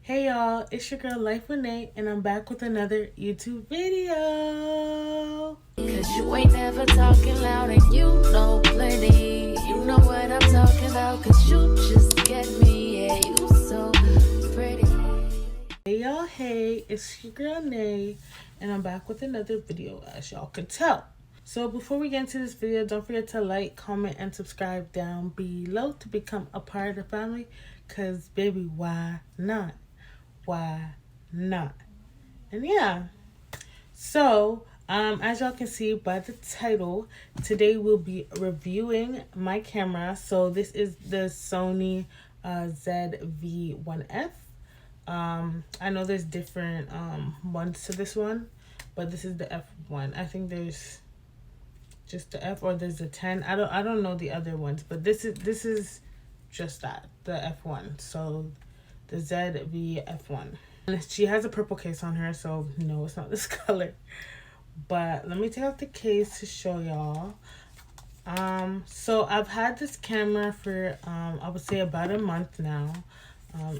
Hey y'all, it's your girl Life with Nate, and I'm back with another YouTube video. Cause you ain't never talking loud and you know plenty. You know what I'm talking about, cause you just get me. Yeah, you so pretty. Hey y'all, hey, it's your girl Nate, and I'm back with another video, as y'all can tell. So before we get into this video, don't forget to like, comment, and subscribe down below to become a part of the family. Cause baby, why not? Why not? And yeah, so as y'all can see by the title, today we'll be reviewing my camera. So this is the Sony ZV-1F. I know there's different ones to this one, but this is the F1. I think there's just the F, or there's the 10. I don't know the other ones, but this is just that, the F1. So the ZV-F1. And she has a purple case on her, so no, it's not this color. But let me take out the case to show y'all. So I've had this camera for I would say about a month now.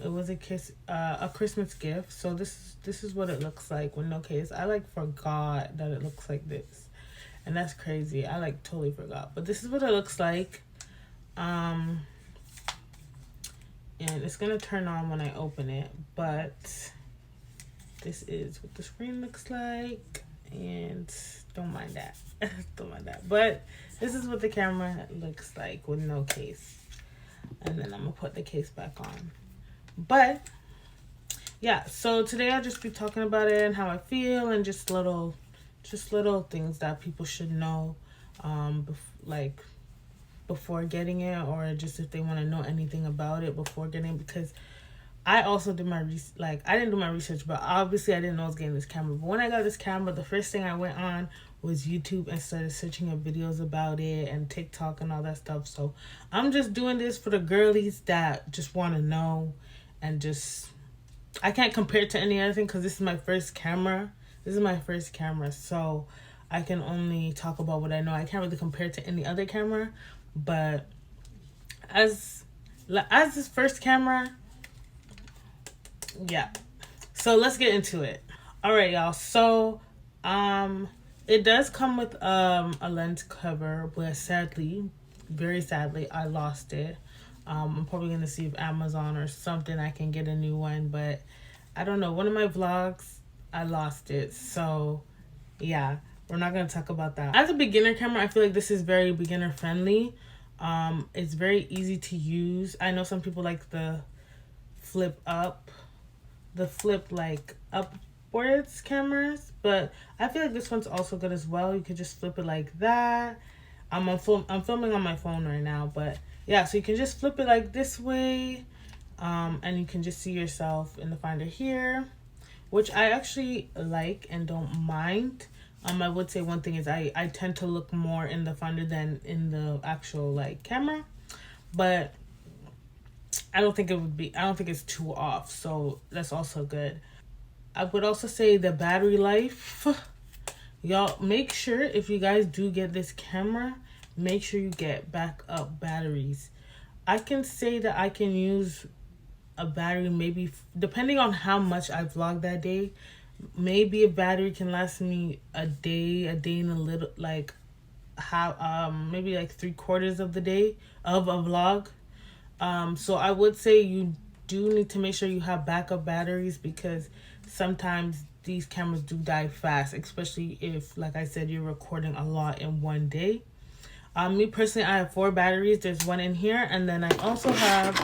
It was a Christmas gift. So this is what it looks like with no case. I forgot that it looks like this, and that's crazy. I totally forgot, but this is what it looks like. And it's gonna turn on when I open it, but this is what the screen looks like, and don't mind that. Don't mind that. But this is what the camera looks like with no case. And then I'm gonna put the case back on. But yeah, so today I'll just be talking about it and how I feel, and just little things that people should know before getting it, or just if they want to know anything about it before getting it. Because I also did my I didn't do my research, but obviously I didn't know I was getting this camera. But when I got this camera, the first thing I went on was YouTube and started searching up videos about it, and TikTok and all that stuff. So I'm just doing this for the girlies that just want to know, and just, I can't compare it to any other thing because this is my first camera. So I can only talk about what I know. I can't really compare it to any other camera. But as this first camera, yeah. So let's get into it. All right, y'all. So it does come with a lens cover, but sadly, very sadly, I lost it. I'm probably gonna see if Amazon or something I can get a new one, but I don't know. One of my vlogs, I lost it. So yeah, we're not gonna talk about that. As a beginner camera, I feel like this is very beginner friendly. It's very easy to use. I know some people like the flip upwards cameras, but I feel like this one's also good as well. You could just flip it like that. I'm filming on my phone right now, but yeah, so you can just flip it like this way, and you can just see yourself in the finder here, which I actually like and don't mind. I would say one thing is I tend to look more in the finder than in the actual camera, but I don't think it's too off, so that's also good. I would also say the battery life. Y'all, make sure if you guys do get this camera, make sure you get backup batteries. I can say that I can use a battery maybe, depending on how much I vlogged that day, maybe a battery can last me a day and a little, maybe 3/4 of the day of a vlog. So I would say you do need to make sure you have backup batteries, because sometimes these cameras do die fast, especially if, like I said, you're recording a lot in one day. Me personally, I have 4 batteries. There's one in here, and then I also have,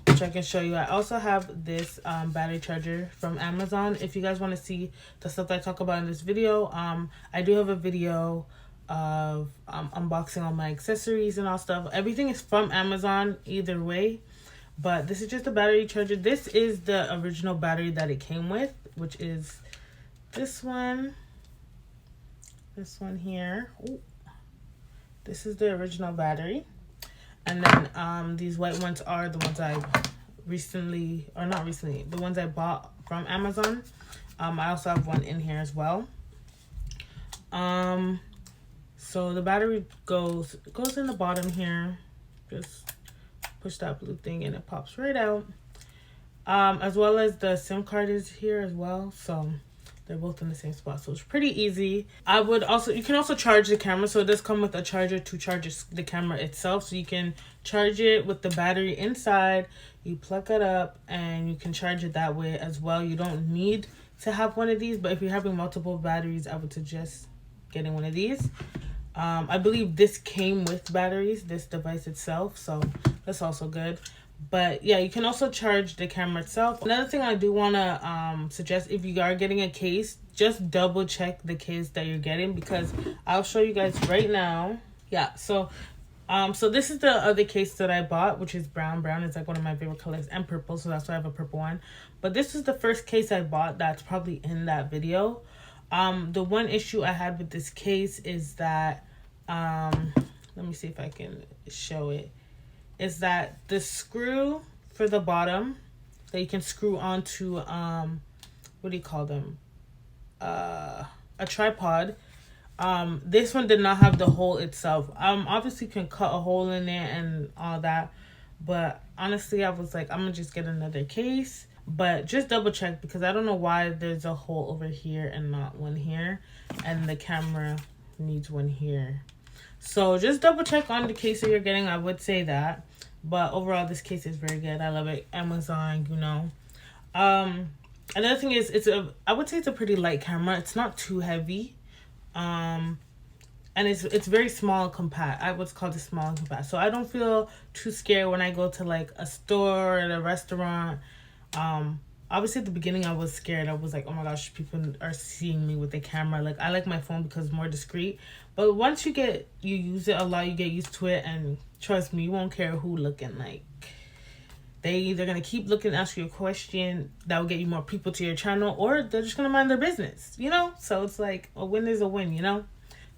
which I can show you, I also have this battery charger from Amazon. If you guys want to see the stuff that I talk about in this video, I do have a video of unboxing all my accessories and all stuff. Everything is from Amazon either way, but this is just a battery charger. This is the original battery that it came with, which is this one here. Ooh. This is the original battery, and then these white ones are the ones I the ones I bought from Amazon. I also have one in here as well. So the battery goes in the bottom here. Just push that blue thing and it pops right out. As well as the SIM card is here as well, so they're both in the same spot, so it's pretty easy. You can also charge the camera, so it does come with a charger to charge the camera itself, so you can charge it with the battery inside. You plug it up and you can charge it that way as well. You don't need to have one of these, but if you're having multiple batteries, I would suggest getting one of these. I believe this came with batteries, this device itself, so that's also good. But yeah, you can also charge the camera itself. Another thing I do want to suggest, if you are getting a case, just double check the case that you're getting, because I'll show you guys right now. Yeah, so this is the other case that I bought, which is brown. Brown is like one of my favorite colors, and purple, so that's why I have a purple one. But this is the first case I bought that's probably in that video. The one issue I had with this case is that, let me see if I can show it, is that the screw for the bottom that you can screw onto, what do you call them? A tripod. This one did not have the hole itself. Obviously you can cut a hole in it and all that, but honestly I was like, I'm gonna just get another case. But just double check, because I don't know why there's a hole over here and not one here, and the camera needs one here. So just double check on the case that you're getting, I would say that. But overall, this case is very good. I love it. Amazon, you know. Another thing is, I would say it's a pretty light camera. It's not too heavy. And it's very small and compact. I would call it small and compact. So I don't feel too scared when I go to like a store or a restaurant. Obviously at the beginning I was scared. I was like, oh my gosh, people are seeing me with the camera. Like, I like my phone because it's more discreet. But once you use it a lot, you get used to it, and trust me, you won't care who looking. Like, they either gonna keep looking, ask you a question that will get you more people to your channel, or they're just gonna mind their business, you know? So it's like a win is a win, you know?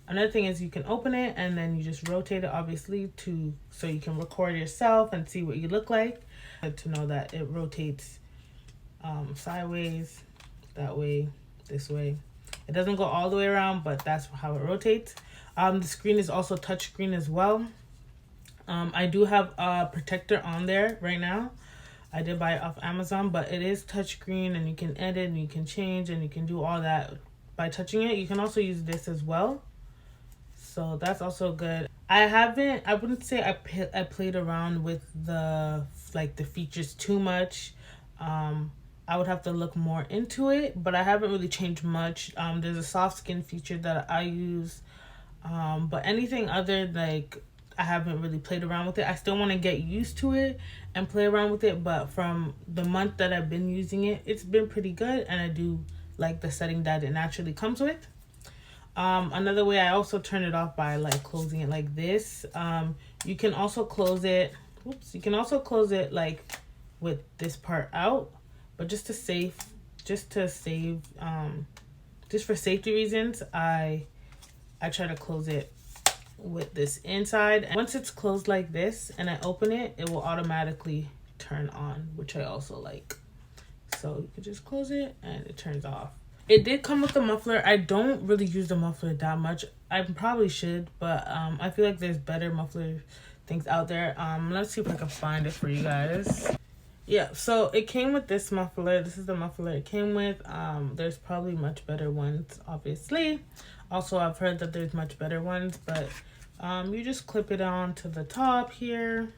Another thing is you can open it and then you just rotate it, obviously, so you can record yourself and see what you look like. To know that it rotates sideways, that way, this way. It doesn't go all the way around, but that's how it rotates. The screen is also touch screen as well. I do have a protector on there right now. I did buy it off Amazon, but it is touchscreen, and you can edit and you can change and you can do all that by touching it. You can also use this as well, so that's also good. I wouldn't say I played around with the features too much. I would have to look more into it, but I haven't really changed much. There's a soft skin feature that I use, but anything other, like, I haven't really played around with it. I still want to get used to it and play around with it, but from the month that I've been using it, it's been pretty good, and I do like the setting that it naturally comes with. Another way, I also turn it off by like closing it like this. You can also close it, like with this part out, but just for safety reasons, I try to close it with this inside. Once it's closed like this and I open it, it will automatically turn on, which I also like. So you can just close it and it turns off. It did come with a muffler. I don't really use the muffler that much. I probably should, but I feel like there's better muffler things out there. Let's see if I can find it for you guys. Yeah, so it came with this muffler. This is the muffler it came with. There's probably much better ones, obviously. Also, I've heard that there's much better ones, but you just clip it on to the top here.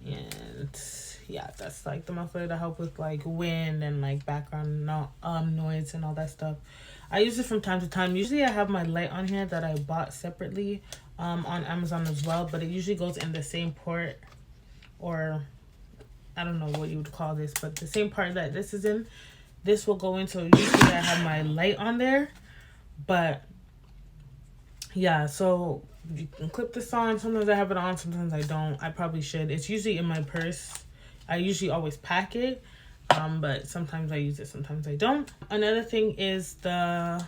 And yeah, that's like the muffler to help with like wind and like background noise and all that stuff. I use it from time to time. Usually I have my light on here that I bought separately on Amazon as well, but it usually goes in the same port, or I don't know what you would call this, but the same part that this is in, this will go in. So usually I have my light on there, but yeah, so you can clip this on. Sometimes I have it on, sometimes I don't. I probably should. It's usually in my purse. I usually always pack it, but sometimes I use it, sometimes I don't. Another thing is the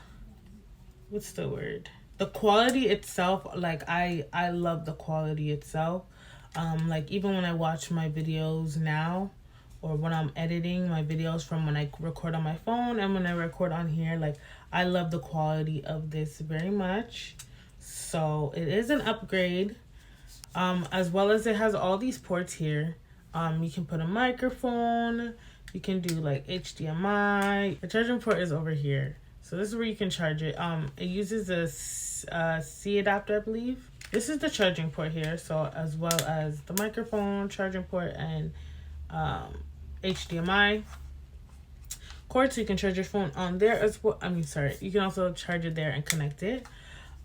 quality itself. Like, I love the quality itself. Like, even when I watch my videos now, or when I'm editing my videos from when I record on my phone and when I record on here, like, I love the quality of this very much. So it is an upgrade, as well as it has all these ports here. You can put a microphone. You can do like HDMI. The charging port is over here. So this is where you can charge it. It uses a C adapter, I believe. This is the charging port here. So as well as the microphone, charging port, and HDMI cord, so you can charge your phone on there as well. You can also charge it there and connect it.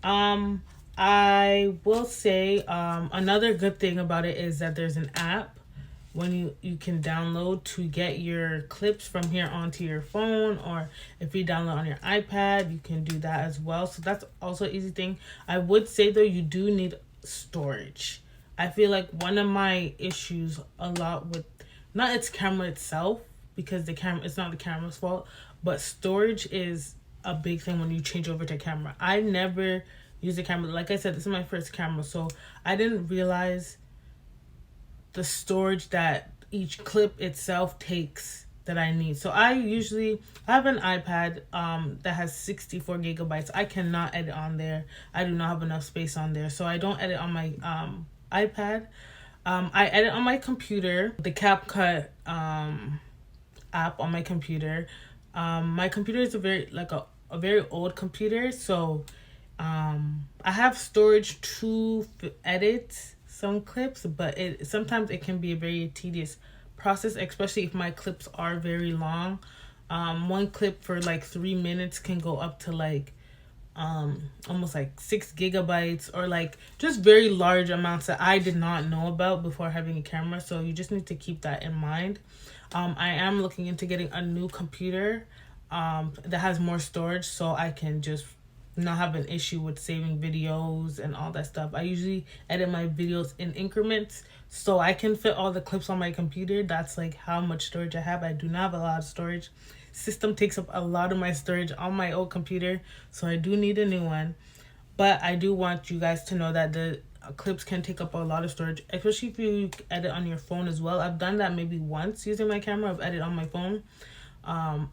I will say another good thing about it is that there's an app when you can download to get your clips from here onto your phone, or if you download on your iPad, you can do that as well. So that's also an easy thing. I would say though, you do need storage. I feel like one of my issues a lot with, not its camera itself, because it's not the camera's fault, but storage is a big thing when you change over to camera. I never use a camera. Like I said, this is my first camera, so I didn't realize the storage that each clip itself takes that I need. So I have an iPad that has 64 gigabytes. I cannot edit on there. I do not have enough space on there, so I don't edit on my iPad. I edit on my computer, the CapCut app on my computer. My computer is a very old computer, so I have storage to edit some clips, but sometimes it can be a very tedious process, especially if my clips are very long. One clip for like 3 minutes can go up to like almost like 6 gigabytes, or like just very large amounts that I did not know about before having a camera. So you just need to keep that in mind. I am looking into getting a new computer that has more storage, so I can just not have an issue with saving videos and all that stuff. I usually edit my videos in increments, so I can fit all the clips on my computer. That's like how much storage I have. I do not have a lot of storage. System takes up a lot of my storage on my old computer, so I do need a new one. But I do want you guys to know that the clips can take up a lot of storage, especially if you edit on your phone as well. I've done that maybe once using my camera. I've edited on my phone.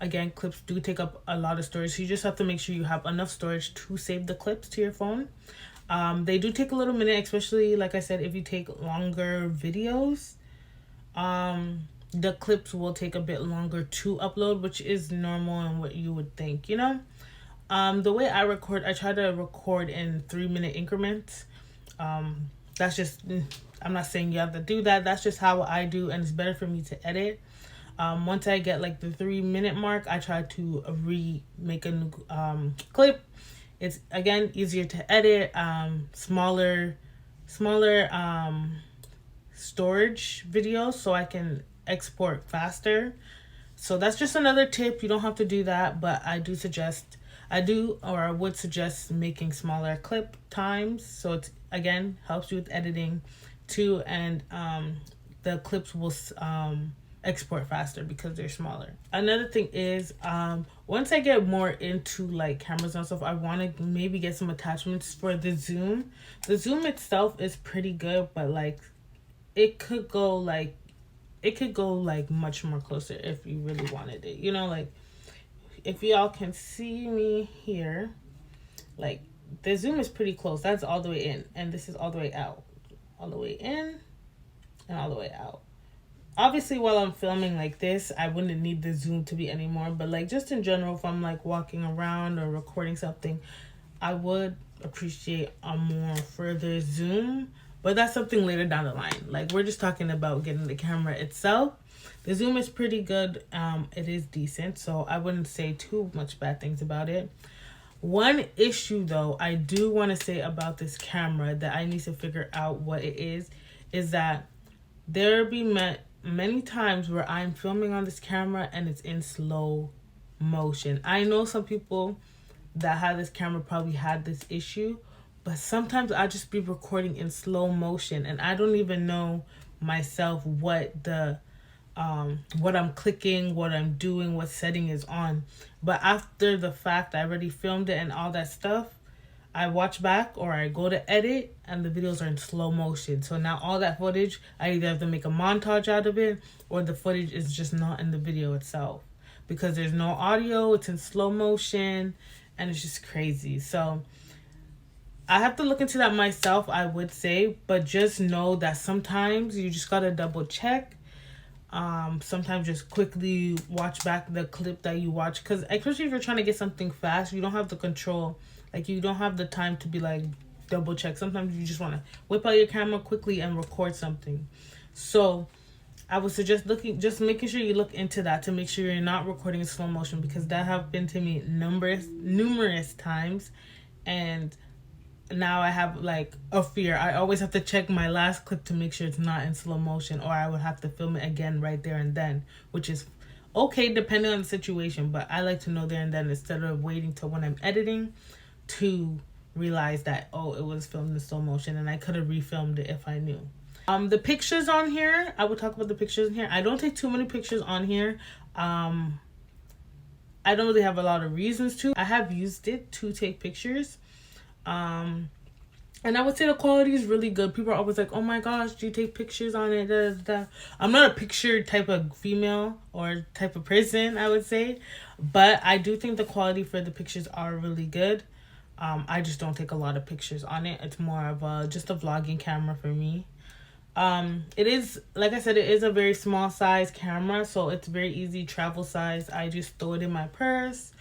Again, clips do take up a lot of storage, so you just have to make sure you have enough storage to save the clips to your phone. They do take a little minute, especially like I said, if you take longer videos. The clips will take a bit longer to upload, which is normal and what you would think, you know. The way I record, I try to record in 3-minute increments. That's just, I'm not saying you have to do that. That's just how I do, and it's better for me to edit. Once I get like the 3-minute mark, I try to remake a new clip. It's again easier to edit, smaller storage videos, so I can export faster. So that's just another tip. You don't have to do that, but I would suggest making smaller clip times, so it's again helps you with editing too, and the clips will export faster because they're smaller. Another thing is once I get more into like cameras and stuff, I want to maybe get some attachments for the zoom. The zoom itself is pretty good, but like it could go like much more closer if you really wanted it, you know. Like if y'all can see me here, like the zoom is pretty close. That's all the way in, and this is all the way out, all the way in and all the way out. Obviously, while I'm filming like this, I wouldn't need the zoom to be anymore, but like just in general, if I'm like walking around or recording something, I would appreciate a more further zoom, but that's something later down the line. Like we're just talking about getting the camera itself. The zoom is pretty good. It is decent, so I wouldn't say too much bad things about it. One issue though I do want to say about this camera that I need to figure out what it is that there be many times where I'm filming on this camera and it's in slow motion. I know some people that have this camera probably had this issue, but sometimes I just be recording in slow motion and I don't even know myself what I'm clicking, what I'm doing, what setting is on. But after the fact, I already filmed it and all that stuff, I watch back or I go to edit and the videos are in slow motion. So now all that footage, I either have to make a montage out of it or the footage is just not in the video itself because there's no audio, it's in slow motion, and it's just crazy. So I have to look into that myself, I would say, but just know that sometimes you just gotta double check Sometimes just quickly watch back the clip that you watch, because especially if you're trying to get something fast, you don't have the control, like you don't have the time to be like double check. Sometimes you just want to whip out your camera quickly and record something. So I would suggest making sure you look into that to make sure you're not recording in slow motion, because that happened to me numerous times, and now I have like a fear. I always have to check my last clip to make sure it's not in slow motion, or I would have to film it again right there and then, which is okay depending on the situation, but I like to know there and then instead of waiting till when I'm editing to realize that, oh, it was filmed in slow motion and I could have refilmed it if I knew. The pictures on here, I will talk about the pictures in here. I don't take too many pictures on here. I don't really have a lot of reasons to. I have used it to take pictures. And I would say the quality is really good. People are always like, oh my gosh, do you take pictures on it? Da, da, da. I'm not a picture type of female or type of person, I would say. But I do think the quality for the pictures are really good. I just don't take a lot of pictures on it. It's more of just a vlogging camera for me. It is, like I said, it is a very small size camera, so it's very easy travel size. I just throw it in my purse,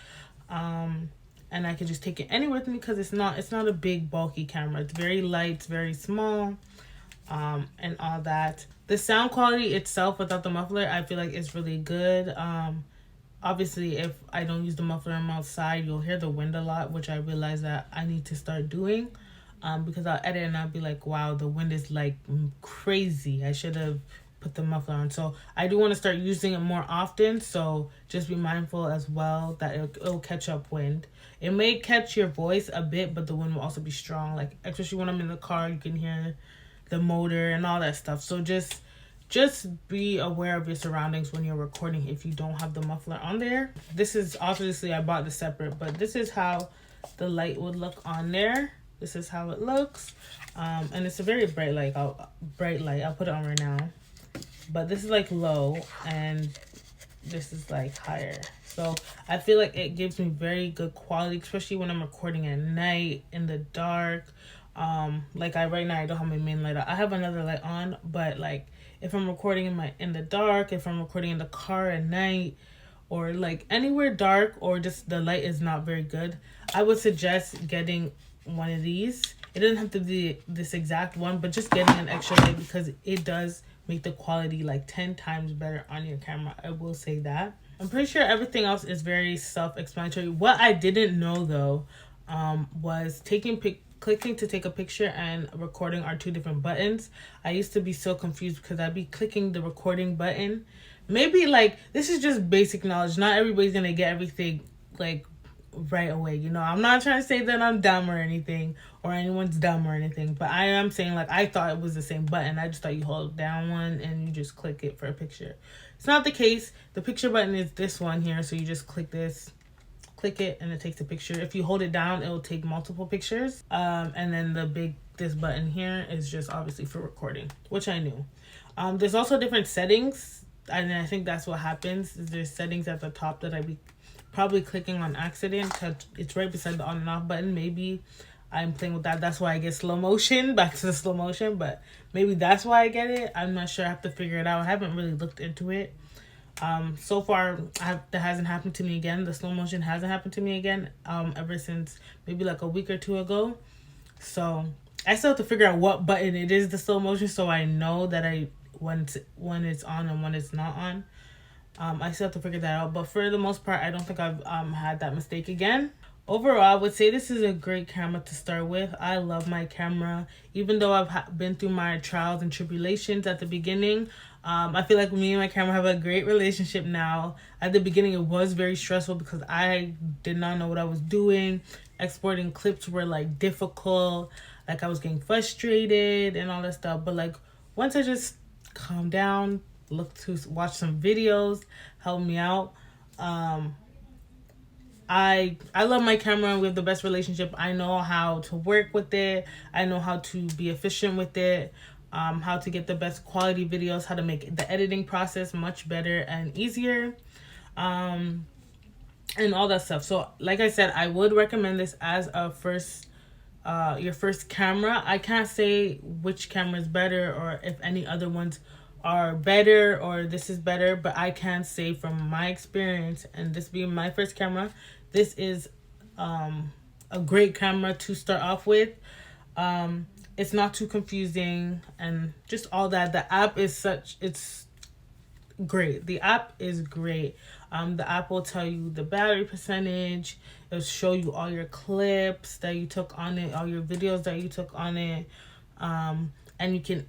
and I can just take it anywhere with me because it's not a big bulky camera. It's very light, it's very small, and all that. The sound quality itself without the muffler, I feel like it's really good. Obviously, if I don't use the muffler and I'm outside, you'll hear the wind a lot, which I realize that I need to start doing. Because I'll edit and I'll be like, wow, the wind is like crazy. I should have put the muffler on. So I do want to start using it more often. So just be mindful as well that it'll catch up wind. It may catch your voice a bit, but the wind will also be strong. Like, especially when I'm in the car, you can hear the motor and all that stuff. So just be aware of your surroundings when you're recording if you don't have the muffler on there. This is, obviously I bought this separate, but this is how the light would look on there. This is how it looks, and it's a very bright light. I'll put it on right now, but this is like low and this is like higher. So I feel like it gives me very good quality, especially when I'm recording at night in the dark. Like right now I don't have my main light on. I have another light on, but like if I'm recording in the dark, if I'm recording in the car at night, or like anywhere dark, or just the light is not very good, I would suggest getting one of these. It doesn't have to be this exact one, but just getting an extra light, because it does make the quality like 10 times better on your camera. I will say that. I'm pretty sure everything else is very self-explanatory. What I didn't know though was clicking to take a picture and recording are two different buttons. I used to be so confused because I'd be clicking the recording button. Maybe like this is just basic knowledge. Not everybody's gonna get everything like right away, you know. I'm not trying to say that I'm dumb or anything, or anyone's dumb or anything, but I am saying like I thought it was the same button. I just thought you hold down one and you just click it for a picture. It's not the case. The picture button is this one here, so you just click this, click it, and it takes a picture. If you hold it down, it will take multiple pictures. And then this button here is just obviously for recording, which I knew. There's also different settings, and I think that's what happens. There's settings at the top that I be probably clicking on accident because it's right beside the on and off button. Maybe I'm playing with that. That's why I get slow motion, back to the slow motion, but maybe that's why I get it. I'm not sure. I have to figure it out. I haven't really looked into it. So far, that hasn't happened to me again. The slow motion hasn't happened to me again ever since maybe like a week or two ago. So I still have to figure out what button it is, the slow motion, so I know that when it's on and when it's not on. I still have to figure that out, but for the most part, I don't think I've had that mistake again. Overall, I would say this is a great camera to start with. I love my camera, even though I've been through my trials and tribulations at the beginning. I feel like me and my camera have a great relationship now. At the beginning, it was very stressful because I did not know what I was doing. Exporting clips were like difficult. Like I was getting frustrated and all that stuff. But like once I just calmed down, watch some videos, help me out. I love my camera. We have the best relationship. I know how to work with it. I know how to be efficient with it. How to get the best quality videos, how to make the editing process much better and easier, and all that stuff. So like I said, I would recommend this as a your first camera. I can't say which camera is better or if any other ones are better or this is better, but I can say from my experience, and this being my first camera, this is a great camera to start off with. It's not too confusing and just all that. The app is it's great. The app is great. The app will tell you the battery percentage. It'll show you all your clips that you took on it, all your videos that you took on it. And you can,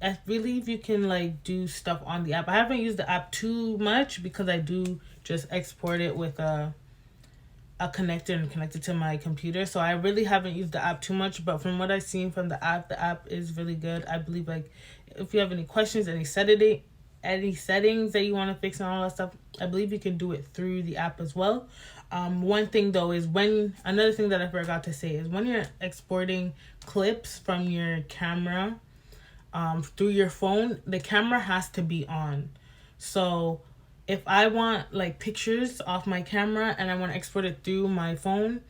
I believe you can like do stuff on the app. I haven't used the app too much because I do just export it with a connector and connect it to my computer. So I really haven't used the app too much, but from what I've seen from the app is really good. I believe like if you have any questions, any settings that you want to fix and all that stuff, I believe you can do it through the app as well. One thing though is another thing that I forgot to say is when you're exporting clips from your camera through your phone, the camera has to be on. So if I want like pictures off my camera and I want to export it through my phone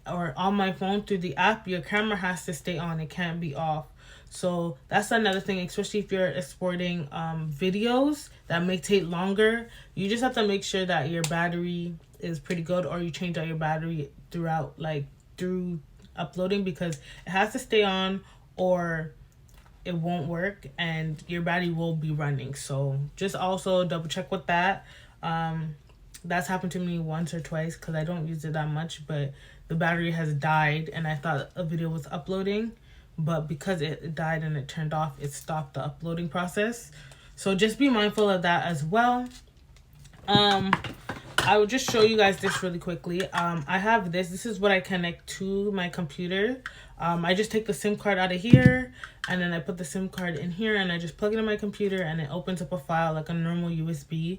or on my phone through the app, your camera has to stay on. It can't be off. So that's another thing, especially if you're exporting videos that may take longer. You just have to make sure that your battery is pretty good, or you change out your battery through uploading, because it has to stay on or it won't work and your battery will be running. So just also double check with that. That's happened to me once or twice because I don't use it that much, but the battery has died and I thought a video was uploading, but because it died and it turned off, it stopped the uploading process. So just be mindful of that as well. I will just show you guys this really quickly. I have this is what I connect to my computer. I just take the SIM card out of here and then I put the SIM card in here and I just plug it in my computer and it opens up a file like a normal USB.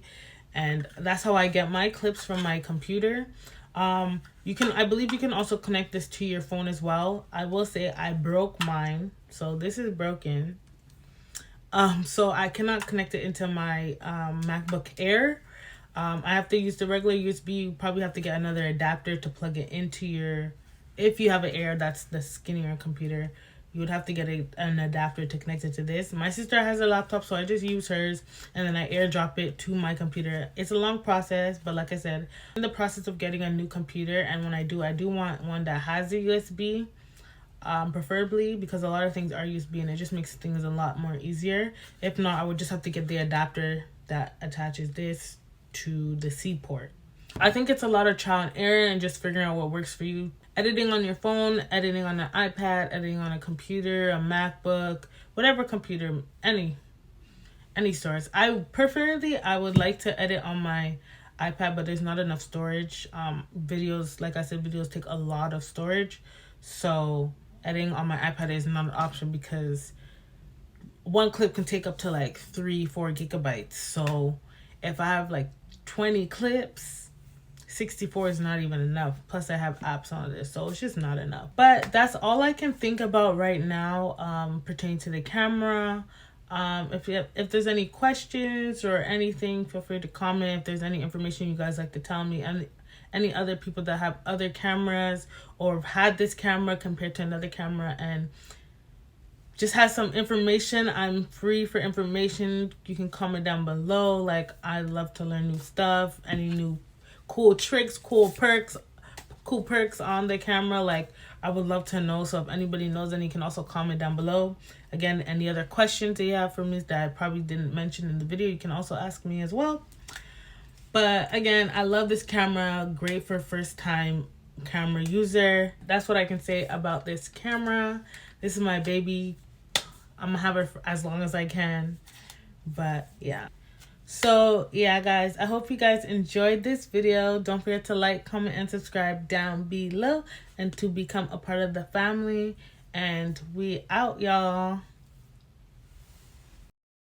And that's how I get my clips from my computer. I believe you can also connect this to your phone as well. I will say I broke mine, so this is broken. So I cannot connect it into my MacBook Air. I have to use the regular USB. You probably have to get another adapter to plug it into your, if you have an Air, that's the skinnier computer, you would have to get an adapter to connect it to this. My sister has a laptop, so I just use hers and then I airdrop it to my computer. It's a long process, but like I said, I'm in the process of getting a new computer, and when I do want one that has a USB, preferably, because a lot of things are USB and it just makes things a lot more easier. If not, I would just have to get the adapter that attaches this to the C port. I think it's a lot of trial and error and just figuring out what works for you. Editing on your phone, editing on an iPad, editing on a computer, a MacBook, whatever computer, any source. I would like to edit on my iPad, but there's not enough storage. Videos, like I said, videos take a lot of storage. So editing on my iPad is not an option because one clip can take up to like 3-4 gigabytes. So if I have like 20 clips, 64 is not even enough. Plus I have apps on this, so it's just not enough. But that's all I can think about right now pertaining to the camera. If there's any questions or anything, feel free to comment. If there's any information you guys like to tell me, and any other people that have other cameras or have had this camera compared to another camera and just has some information, I'm free for information. You can comment down below. Like, I love to learn new stuff, any new cool tricks, cool perks on the camera. Like, I would love to know. So if anybody knows any, you can also comment down below. Again, any other questions that you have for me that I probably didn't mention in the video, you can also ask me as well. But again, I love this camera. Great for first time camera user. That's what I can say about this camera. This is my baby. I'm gonna have her for as long as I can. But yeah. So yeah, guys, I hope you guys enjoyed this video. Don't forget to like, comment, and subscribe down below and to become a part of the family. And we out, y'all.